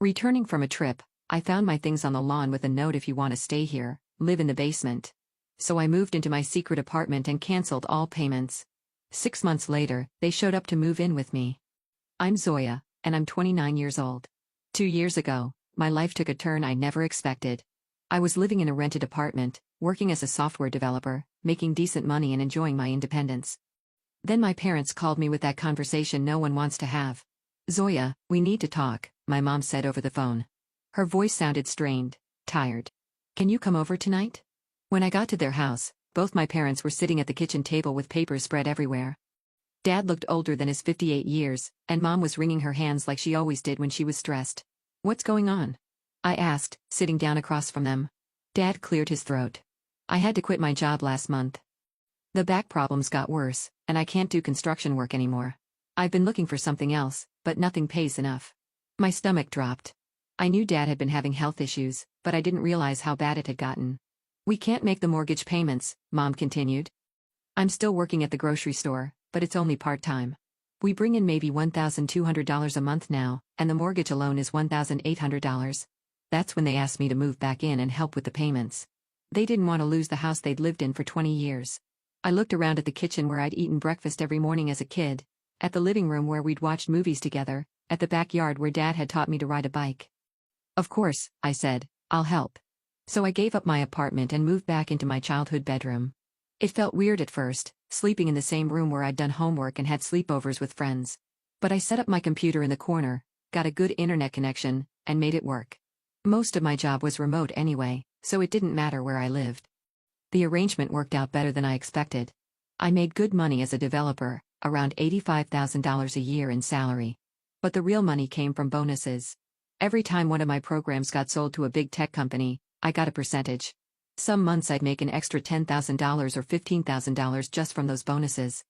Returning from a trip, I found my things on the lawn with a note: if you want to stay here, live in the basement. So I moved into my secret apartment and canceled all payments. 6 months later, they showed up to move in with me. I'm Zoya, and I'm 29 years old. 2 years ago, my life took a turn I never expected. I was living in a rented apartment, working as a software developer, making decent money and enjoying my independence. Then my parents called me with that conversation no one wants to have. "Zoya, we need to talk," my mom said over the phone. Her voice sounded strained, tired. "Can you come over tonight?" When I got to their house, both my parents were sitting at the kitchen table with papers spread everywhere. Dad looked older than his 58 years, and Mom was wringing her hands like she always did when she was stressed. "What's going on?" I asked, sitting down across from them. Dad cleared his throat. "I had to quit my job last month. The back problems got worse, and I can't do construction work anymore. I've been looking for something else, but nothing pays enough." My stomach dropped. I knew Dad had been having health issues, but I didn't realize how bad it had gotten. "We can't make the mortgage payments," Mom continued. "I'm still working at the grocery store, but it's only part-time. We bring in maybe $1,200 a month now, and the mortgage alone is $1,800. That's when they asked me to move back in and help with the payments. They didn't want to lose the house they'd lived in for 20 years. I looked around at the kitchen where I'd eaten breakfast every morning as a kid, at the living room where we'd watched movies together, at the backyard where Dad had taught me to ride a bike. "Of course," I said, "I'll help." So I gave up my apartment and moved back into my childhood bedroom. It felt weird at first, sleeping in the same room where I'd done homework and had sleepovers with friends. But I set up my computer in the corner, got a good internet connection, and made it work. Most of my job was remote anyway, so it didn't matter where I lived. The arrangement worked out better than I expected. I made good money as a developer, around $85,000 a year in salary. But the real money came from bonuses. Every time one of my programs got sold to a big tech company, I got a percentage. Some months I'd make an extra $10,000 or $15,000 just from those bonuses.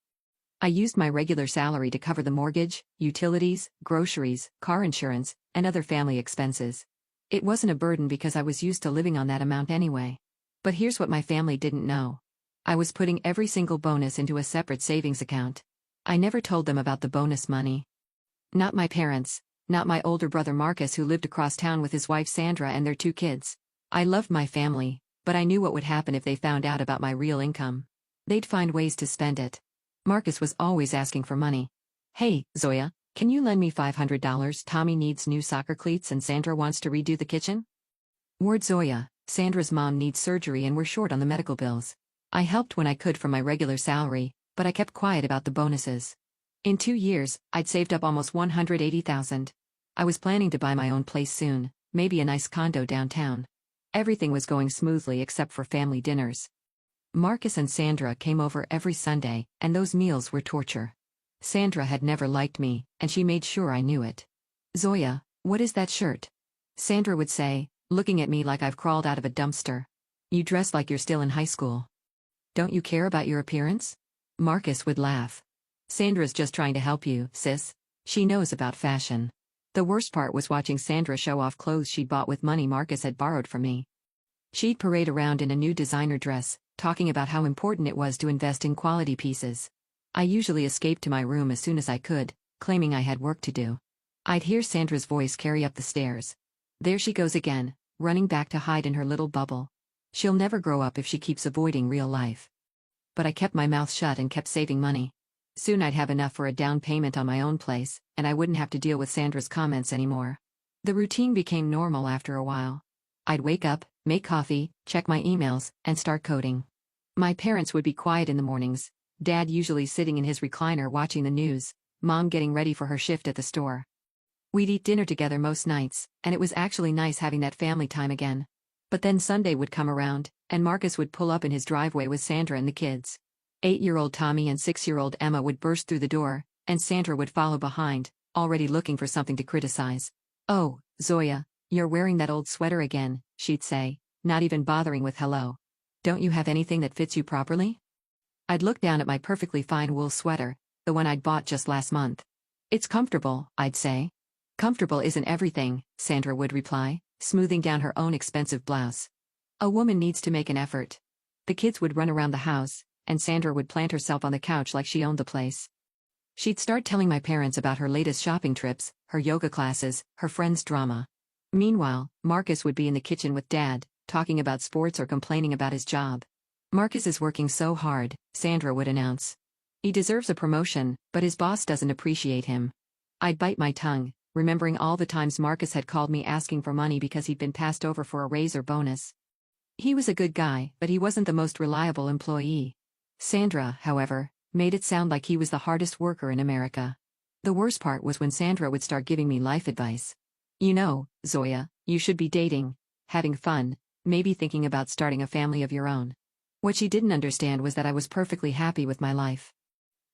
I used my regular salary to cover the mortgage, utilities, groceries, car insurance, and other family expenses. It wasn't a burden because I was used to living on that amount anyway. But here's what my family didn't know. I was putting every single bonus into a separate savings account. I never told them about the bonus money. Not my parents, not my older brother Marcus, who lived across town with his wife Sandra and their 2 kids. I loved my family, but I knew what would happen if they found out about my real income. They'd find ways to spend it. Marcus was always asking for money. "Hey, Zoya, can you lend me $500? Tommy needs new soccer cleats and Sandra wants to redo the kitchen." Word: Zoya, Sandra's mom needs surgery and we're short on the medical bills. I helped when I could from my regular salary, but I kept quiet about the bonuses. In 2 years, I'd saved up almost $180,000. I was planning to buy my own place soon, maybe a nice condo downtown. Everything was going smoothly except for family dinners. Marcus and Sandra came over every Sunday, and those meals were torture. Sandra had never liked me, and she made sure I knew it. "Zoya, what is that shirt?" Sandra would say, looking at me like I've crawled out of a dumpster. "You dress like you're still in high school. Don't you care about your appearance?" Marcus would laugh. "Sandra's just trying to help you, sis. She knows about fashion." The worst part was watching Sandra show off clothes she'd bought with money Marcus had borrowed from me. She'd parade around in a new designer dress, talking about how important it was to invest in quality pieces. I usually escaped to my room as soon as I could, claiming I had work to do. I'd hear Sandra's voice carry up the stairs. "There she goes again, running back to hide in her little bubble. She'll never grow up if she keeps avoiding real life." But I kept my mouth shut and kept saving money. Soon I'd have enough for a down payment on my own place, and I wouldn't have to deal with Sandra's comments anymore. The routine became normal after a while. I'd wake up, make coffee, check my emails, and start coding. My parents would be quiet in the mornings, Dad usually sitting in his recliner watching the news, Mom getting ready for her shift at the store. We'd eat dinner together most nights, and it was actually nice having that family time again. But then Sunday would come around, and Marcus would pull up in his driveway with Sandra and the kids. 8-year-old Tommy and 6-year-old Emma would burst through the door, and Sandra would follow behind, already looking for something to criticize. "Oh, Zoya, you're wearing that old sweater again," she'd say, not even bothering with hello. "Don't you have anything that fits you properly?" I'd look down at my perfectly fine wool sweater, the one I'd bought just last month. "It's comfortable," I'd say. "Comfortable isn't everything," Sandra would reply, smoothing down her own expensive blouse. "A woman needs to make an effort." The kids would run around the house, and Sandra would plant herself on the couch like she owned the place. She'd start telling my parents about her latest shopping trips, her yoga classes, her friends' drama. Meanwhile, Marcus would be in the kitchen with Dad, talking about sports or complaining about his job. "Marcus is working so hard," Sandra would announce. "He deserves a promotion, but his boss doesn't appreciate him." I'd bite my tongue, remembering all the times Marcus had called me asking for money because he'd been passed over for a raise or bonus. He was a good guy, but he wasn't the most reliable employee. Sandra, however, made it sound like he was the hardest worker in America. The worst part was when Sandra would start giving me life advice. "You know, Zoya, you should be dating, having fun, maybe thinking about starting a family of your own." What she didn't understand was that I was perfectly happy with my life.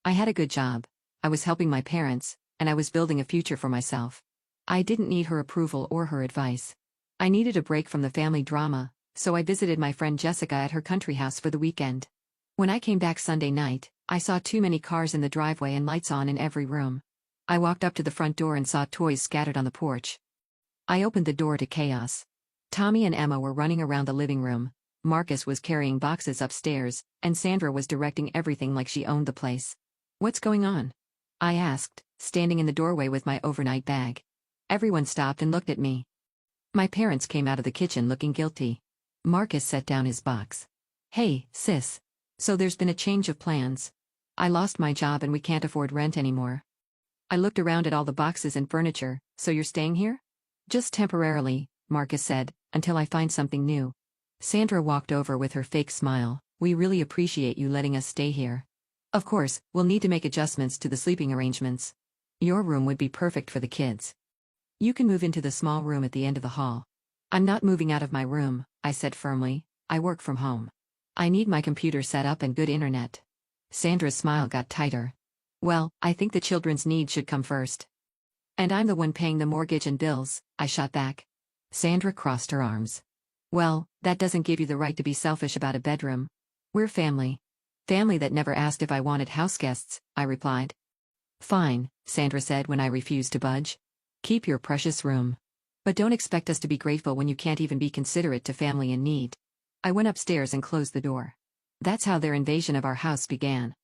I had a good job, I was helping my parents, and I was building a future for myself. I didn't need her approval or her advice. I needed a break from the family drama, so I visited my friend Jessica at her country house for the weekend. When I came back Sunday night, I saw too many cars in the driveway and lights on in every room. I walked up to the front door and saw toys scattered on the porch. I opened the door to chaos. Tommy and Emma were running around the living room, Marcus was carrying boxes upstairs, and Sandra was directing everything like she owned the place. "What's going on?" I asked, standing in the doorway with my overnight bag. Everyone stopped and looked at me. My parents came out of the kitchen looking guilty. Marcus set down his box. "Hey, sis. So there's been a change of plans. I lost my job and we can't afford rent anymore." I looked around at all the boxes and furniture. "So you're staying here?" "Just temporarily," Marcus said, "until I find something new." Sandra walked over with her fake smile. "We really appreciate you letting us stay here. Of course, we'll need to make adjustments to the sleeping arrangements. Your room would be perfect for the kids. You can move into the small room at the end of the hall." "I'm not moving out of my room," I said firmly. "I work from home. I need my computer set up and good internet." Sandra's smile got tighter. "Well, I think the children's needs should come first. And I'm the one paying the mortgage and bills," I shot back. Sandra crossed her arms. "Well, that doesn't give you the right to be selfish about a bedroom. We're family." "Family that never asked if I wanted houseguests," I replied. "Fine," Sandra said when I refused to budge. "Keep your precious room. But don't expect us to be grateful when you can't even be considerate to family in need." I went upstairs and closed the door. That's how their invasion of our house began.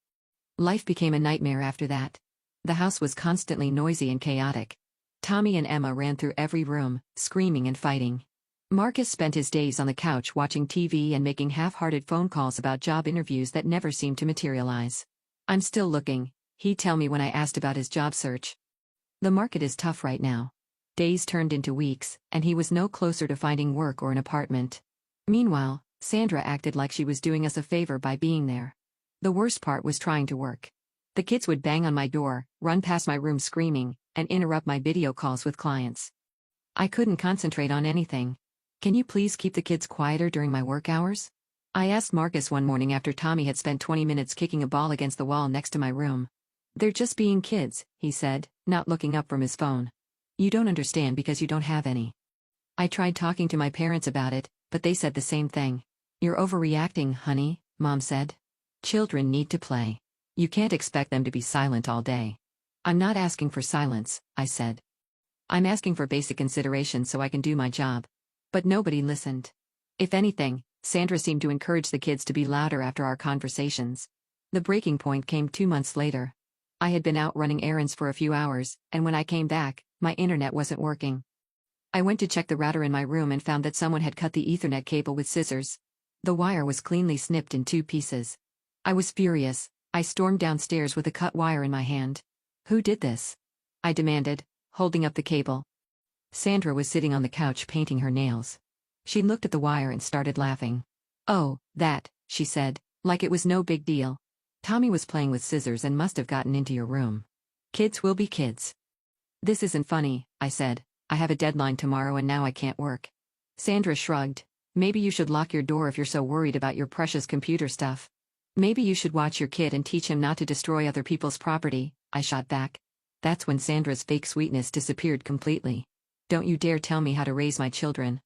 Life became a nightmare after that. The house was constantly noisy and chaotic. Tommy and Emma ran through every room, screaming and fighting. Marcus spent his days on the couch watching TV and making half-hearted phone calls about job interviews that never seemed to materialize. "I'm still looking," he'd tell me when I asked about his job search. The market is tough right now. Days turned into weeks, and he was no closer to finding work or an apartment. Meanwhile, Sandra acted like she was doing us a favor by being there. The worst part was trying to work. The kids would bang on my door, run past my room screaming, and interrupt my video calls with clients. I couldn't concentrate on anything. "Can you please keep the kids quieter during my work hours?" I asked Marcus one morning after Tommy had spent 20 minutes kicking a ball against the wall next to my room. "They're just being kids," he said, not looking up from his phone. "You don't understand because you don't have any." I tried talking to my parents about it, but they said the same thing. "You're overreacting, honey," Mom said. "Children need to play. You can't expect them to be silent all day." "I'm not asking for silence," I said. "I'm asking for basic consideration so I can do my job." But nobody listened. If anything, Sandra seemed to encourage the kids to be louder after our conversations. The breaking point came 2 months later. I had been out running errands for a few hours, and when I came back, my internet wasn't working. I went to check the router in my room and found that someone had cut the Ethernet cable with scissors. The wire was cleanly snipped in 2 pieces. I was furious. I stormed downstairs with the cut wire in my hand. "Who did this?" I demanded, holding up the cable. Sandra was sitting on the couch painting her nails. She looked at the wire and started laughing. "Oh, that," she said, like it was no big deal. "Tommy was playing with scissors and must have gotten into your room. Kids will be kids." "This isn't funny," I said. "I have a deadline tomorrow and now I can't work." Sandra shrugged. "Maybe you should lock your door if you're so worried about your precious computer stuff." "Maybe you should watch your kid and teach him not to destroy other people's property," I shot back. That's when Sandra's fake sweetness disappeared completely. "Don't you dare tell me how to raise my children.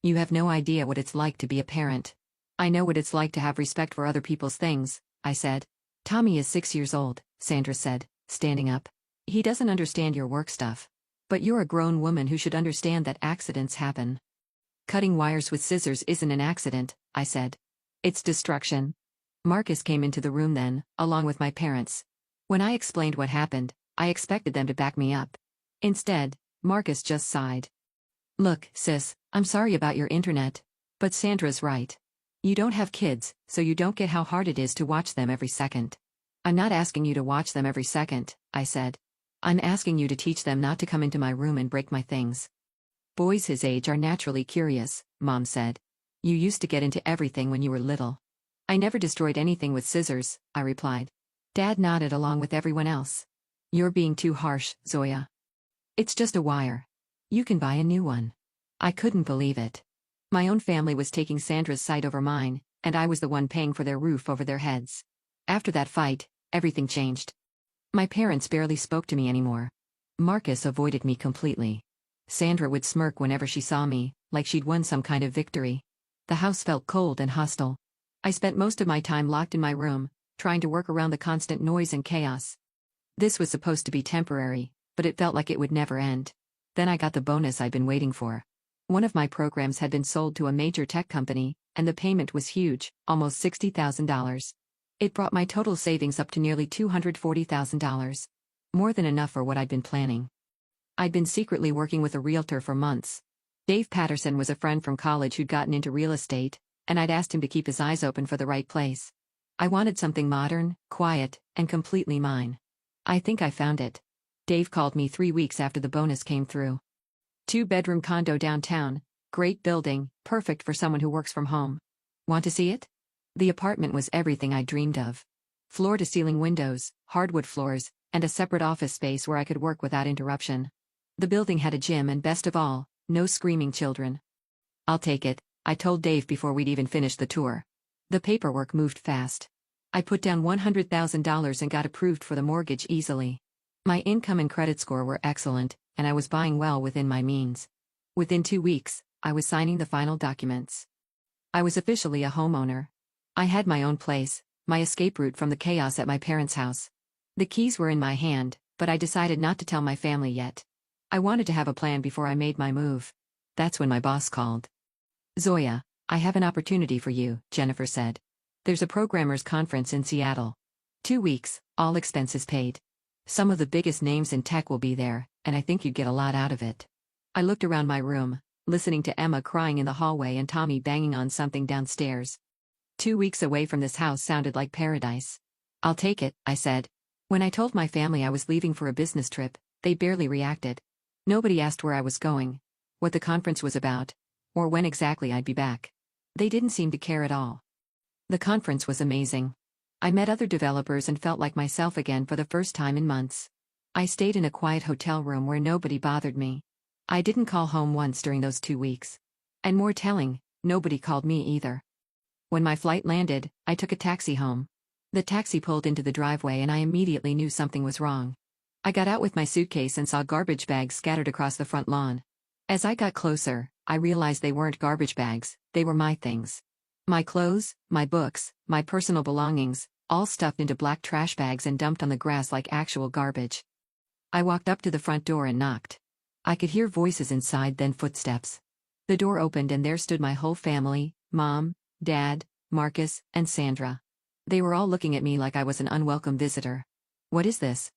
You have no idea what it's like to be a parent." "I know what it's like to have respect for other people's things," I said. "Tommy is 6 years old," Sandra said, standing up. "He doesn't understand your work stuff. But you're a grown woman who should understand that accidents happen." "Cutting wires with scissors isn't an accident," I said. "It's destruction." Marcus came into the room then, along with my parents. When I explained what happened, I expected them to back me up. Instead, Marcus just sighed. Look, sis, I'm sorry about your internet. But Sandra's right. You don't have kids, so you don't get how hard it is to watch them every second. I'm not asking you to watch them every second, I said. I'm asking you to teach them not to come into my room and break my things. Boys his age are naturally curious, Mom said. You used to get into everything when you were little. I never destroyed anything with scissors, I replied. Dad nodded along with everyone else. You're being too harsh, Zoya. It's just a wire. You can buy a new one. I couldn't believe it. My own family was taking Sandra's side over mine, and I was the one paying for their roof over their heads. After that fight, everything changed. My parents barely spoke to me anymore. Marcus avoided me completely. Sandra would smirk whenever she saw me, like she'd won some kind of victory. The house felt cold and hostile. I spent most of my time locked in my room, trying to work around the constant noise and chaos. This was supposed to be temporary, but it felt like it would never end. Then I got the bonus I'd been waiting for. One of my programs had been sold to a major tech company, and the payment was huge, almost $60,000. It brought my total savings up to nearly $240,000. More than enough for what I'd been planning. I'd been secretly working with a realtor for months. Dave Patterson was a friend from college who'd gotten into real estate, and I'd asked him to keep his eyes open for the right place. I wanted something modern, quiet, and completely mine. I think I found it. Dave called me 3 weeks after the bonus came through. 2-bedroom condo downtown, great building, perfect for someone who works from home. Want to see it? The apartment was everything I dreamed of. Floor-to-ceiling windows, hardwood floors, and a separate office space where I could work without interruption. The building had a gym and best of all, no screaming children. I'll take it, I told Dave before we'd even finished the tour. The paperwork moved fast. I put down $100,000 and got approved for the mortgage easily. My income and credit score were excellent, and I was buying well within my means. Within 2 weeks, I was signing the final documents. I was officially a homeowner. I had my own place, my escape route from the chaos at my parents' house. The keys were in my hand, but I decided not to tell my family yet. I wanted to have a plan before I made my move. That's when my boss called. Zoya, I have an opportunity for you, Jennifer said. There's a programmers conference in Seattle. 2 weeks, all expenses paid. Some of the biggest names in tech will be there, and I think you'd get a lot out of it. I looked around my room, listening to Emma crying in the hallway and Tommy banging on something downstairs. 2 weeks away from this house sounded like paradise. I'll take it, I said. When I told my family I was leaving for a business trip, they barely reacted. Nobody asked where I was going, what the conference was about, or when exactly I'd be back. They didn't seem to care at all. The conference was amazing. I met other developers and felt like myself again for the first time in months. I stayed in a quiet hotel room where nobody bothered me. I didn't call home once during those 2 weeks. And more telling, nobody called me either. When my flight landed, I took a taxi home. The taxi pulled into the driveway and I immediately knew something was wrong. I got out with my suitcase and saw garbage bags scattered across the front lawn. As I got closer, I realized they weren't garbage bags, they were my things. My clothes, my books, my personal belongings, all stuffed into black trash bags and dumped on the grass like actual garbage. I walked up to the front door and knocked. I could hear voices inside, then footsteps. The door opened and there stood my whole family, Mom, Dad, Marcus, and Sandra. They were all looking at me like I was an unwelcome visitor. What is this?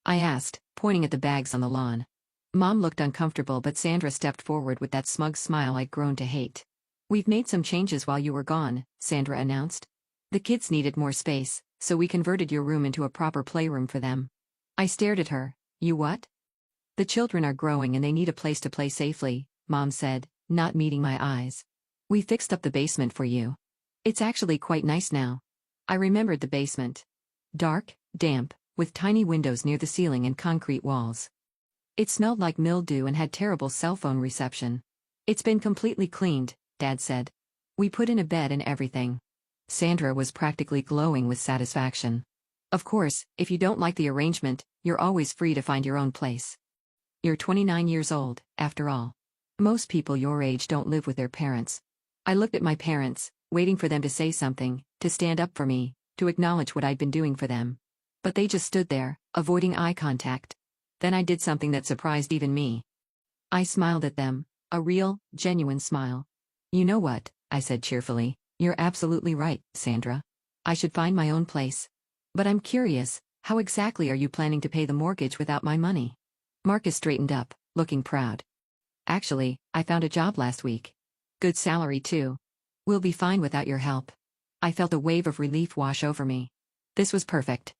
I asked, pointing at the bags on the lawn. Mom looked uncomfortable, but Sandra stepped forward with that smug smile I'd grown to hate. We've made some changes while you were gone, Sandra announced. The kids needed more space, so we converted your room into a proper playroom for them. I stared at her. You what? The children are growing and they need a place to play safely, Mom said, not meeting my eyes. We fixed up the basement for you. It's actually quite nice now. I remembered the basement. Dark, damp, with tiny windows near the ceiling and concrete walls. It smelled like mildew and had terrible cell phone reception. It's been completely cleaned, Dad said. We put in a bed and everything. Sandra was practically glowing with satisfaction. Of course, if you don't like the arrangement, you're always free to find your own place. You're 29 years old, after all. Most people your age don't live with their parents. I looked at my parents, waiting for them to say something, to stand up for me, to acknowledge what I'd been doing for them. But they just stood there, avoiding eye contact. Then I did something that surprised even me. I smiled at them, a real, genuine smile. You know what, I said cheerfully, you're absolutely right, Sandra. I should find my own place. But I'm curious, how exactly are you planning to pay the mortgage without my money? Marcus straightened up, looking proud. Actually, I found a job last week. Good salary too. We'll be fine without your help. I felt a wave of relief wash over me. This was perfect.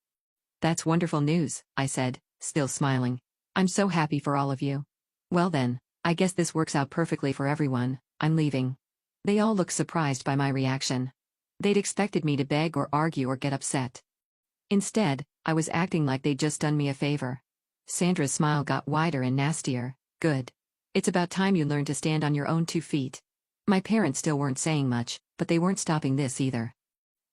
That's wonderful news, I said, still smiling. I'm so happy for all of you. Well then, I guess this works out perfectly for everyone. I'm leaving. They all looked surprised by my reaction. They'd expected me to beg or argue or get upset. Instead, I was acting like they'd just done me a favor. Sandra's smile got wider and nastier. Good. It's about time you learned to stand on your own 2 feet. My parents still weren't saying much, but they weren't stopping this either.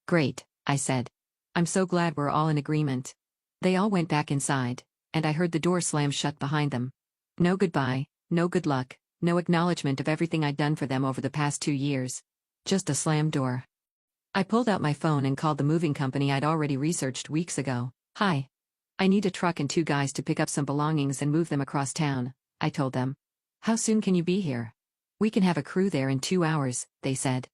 Great, I said. I'm so glad we're all in agreement. They all went back inside, and I heard the door slam shut behind them. No goodbye, no good luck, no acknowledgement of everything I'd done for them over the past 2 years. Just a slammed door. I pulled out my phone and called the moving company I'd already researched weeks ago. Hi. I need a truck and 2 guys to pick up some belongings and move them across town, I told them. How soon can you be here? We can have a crew there in 2 hours, they said.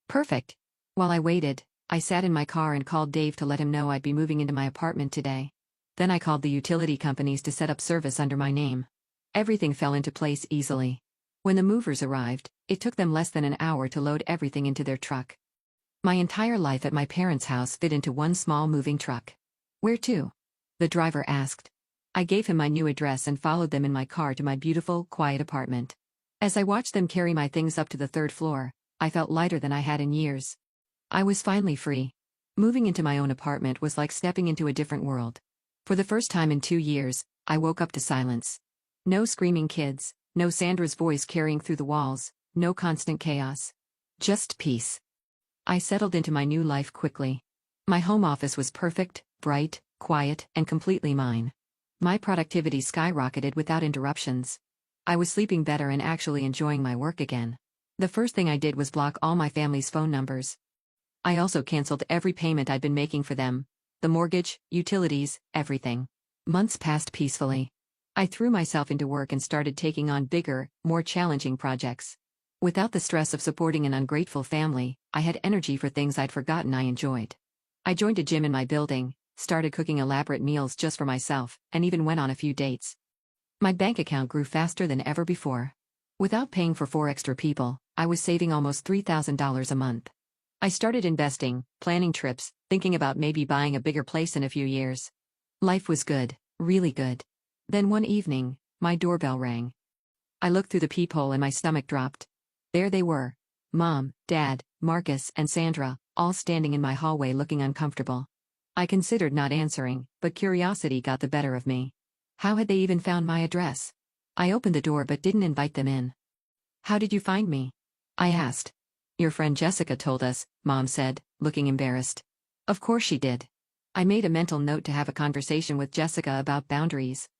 Perfect. While I waited, I sat in my car and called Dave to let him know I'd be moving into my apartment today. Then I called the utility companies to set up service under my name. Everything fell into place easily. When the movers arrived, it took them less than an hour to load everything into their truck. My entire life at my parents' house fit into one small moving truck. Where to? The driver asked. I gave him my new address and followed them in my car to my beautiful, quiet apartment. As I watched them carry my things up to the 3rd floor, I felt lighter than I had in years. I was finally free. Moving into my own apartment was like stepping into a different world. For the first time in 2 years, I woke up to silence. No screaming kids, no Sandra's voice carrying through the walls, no constant chaos. Just peace. I settled into my new life quickly. My home office was perfect, bright, quiet, and completely mine. My productivity skyrocketed without interruptions. I was sleeping better and actually enjoying my work again. The first thing I did was block all my family's phone numbers. I also canceled every payment I'd been making for them. The mortgage, utilities, everything. Months passed peacefully. I threw myself into work and started taking on bigger, more challenging projects. Without the stress of supporting an ungrateful family, I had energy for things I'd forgotten I enjoyed. I joined a gym in my building, started cooking elaborate meals just for myself, and even went on a few dates. My bank account grew faster than ever before. Without paying for 4 extra people, I was saving almost $3,000 a month. I started investing, planning trips, thinking about maybe buying a bigger place in a few years. Life was good, really good. Then one evening, my doorbell rang. I looked through the peephole and my stomach dropped. There they were. Mom, Dad, Marcus, and Sandra, all standing in my hallway looking uncomfortable. I considered not answering, but curiosity got the better of me. How had they even found my address? I opened the door but didn't invite them in. How did you find me? I asked. Your friend Jessica told us, Mom said, looking embarrassed. Of course she did. I made a mental note to have a conversation with Jessica about boundaries.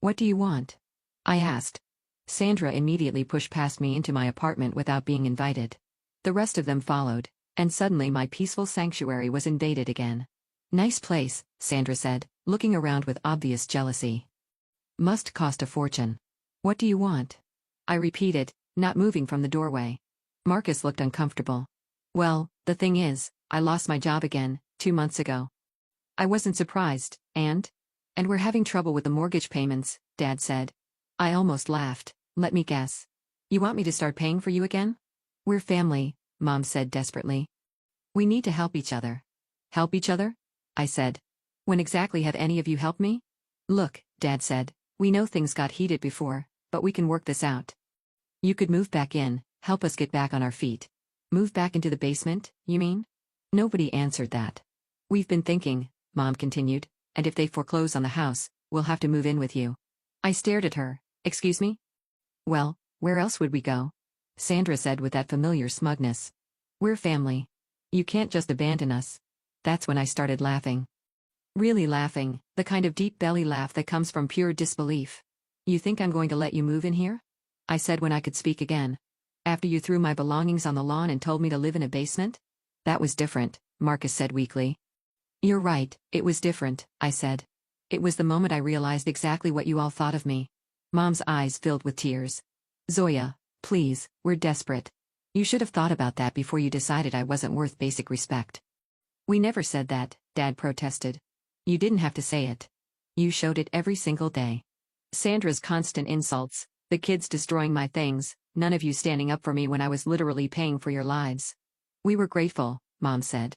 What do you want? I asked. Sandra immediately pushed past me into my apartment without being invited. The rest of them followed, and suddenly my peaceful sanctuary was invaded again. Nice place, Sandra said, looking around with obvious jealousy. Must cost a fortune. What do you want? I repeated, not moving from the doorway. Marcus looked uncomfortable. Well, the thing is, I lost my job again, 2 months ago. I wasn't surprised, and we're having trouble with the mortgage payments, Dad said. I almost laughed. Let me guess. You want me to start paying for you again? We're family, Mom said desperately. We need to help each other. Help each other? I said. When exactly have any of you helped me? Look, Dad said, we know things got heated before, but we can work this out. You could move back in, help us get back on our feet. Move back into the basement, you mean? Nobody answered that. We've been thinking, Mom continued, and if they foreclose on the house, we'll have to move in with you. I stared at her. Excuse me? Well, where else would we go? Sandra said with that familiar smugness. We're family. You can't just abandon us. That's when I started laughing. Really laughing, the kind of deep belly laugh that comes from pure disbelief. You think I'm going to let you move in here? I said when I could speak again. After you threw my belongings on the lawn and told me to live in a basement? That was different, Marcus said weakly. You're right, it was different, I said. It was the moment I realized exactly what you all thought of me. Mom's eyes filled with tears. Zoya, please, we're desperate. You should have thought about that before you decided I wasn't worth basic respect. We never said that, Dad protested. You didn't have to say it. You showed it every single day. Sandra's constant insults, The kids destroying my things, none of you standing up for me when I was literally paying for your lives. We were grateful, Mom said.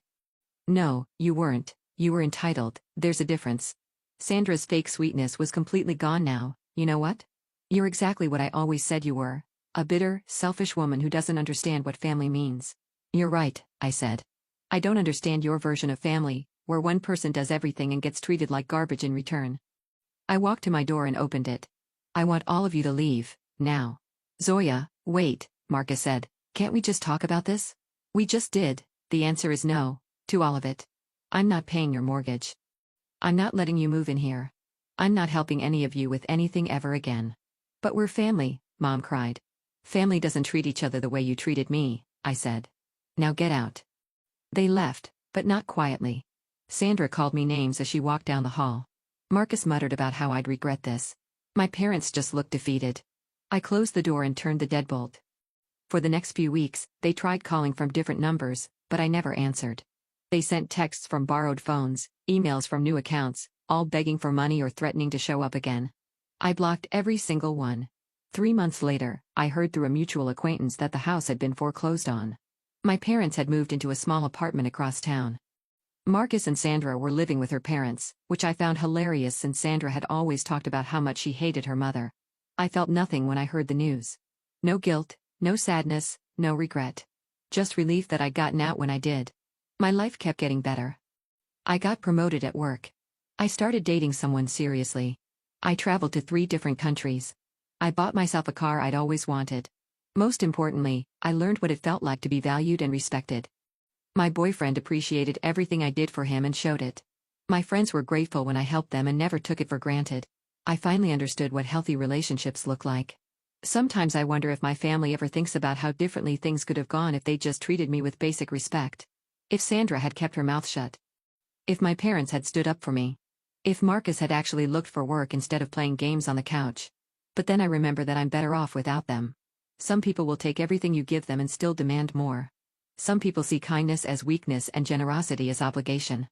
No, you weren't. You were entitled. There's a difference. Sandra's fake sweetness was completely gone now. You know what? You're exactly what I always said you were. A bitter, selfish woman who doesn't understand what family means. You're right, I said. I don't understand your version of family, where one person does everything and gets treated like garbage in return. I walked to my door and opened it. I want all of you to leave, now. Zoya, wait, Marcus said. Can't we just talk about this? We just did. The answer is no, to all of it. I'm not paying your mortgage. I'm not letting you move in here. I'm not helping any of you with anything ever again. But we're family, Mom cried. Family doesn't treat each other the way you treated me, I said. Now get out. They left, but not quietly. Sandra called me names as she walked down the hall. Marcus muttered about how I'd regret this. My parents just looked defeated. I closed the door and turned the deadbolt. For the next few weeks, they tried calling from different numbers, but I never answered. They sent texts from borrowed phones, emails from new accounts, all begging for money or threatening to show up again. I blocked every single one. 3 months later, I heard through a mutual acquaintance that the house had been foreclosed on. My parents had moved into a small apartment across town. Marcus and Sandra were living with her parents, which I found hilarious since Sandra had always talked about how much she hated her mother. I felt nothing when I heard the news. No guilt, no sadness, no regret. Just relief that I'd gotten out when I did. My life kept getting better. I got promoted at work. I started dating someone seriously. I traveled to 3 different countries. I bought myself a car I'd always wanted. Most importantly, I learned what it felt like to be valued and respected. My boyfriend appreciated everything I did for him and showed it. My friends were grateful when I helped them and never took it for granted. I finally understood what healthy relationships look like. Sometimes I wonder if my family ever thinks about how differently things could have gone if they just treated me with basic respect. If Sandra had kept her mouth shut. If my parents had stood up for me. If Marcus had actually looked for work instead of playing games on the couch. But then I remember that I'm better off without them. Some people will take everything you give them and still demand more. Some people see kindness as weakness and generosity as obligation.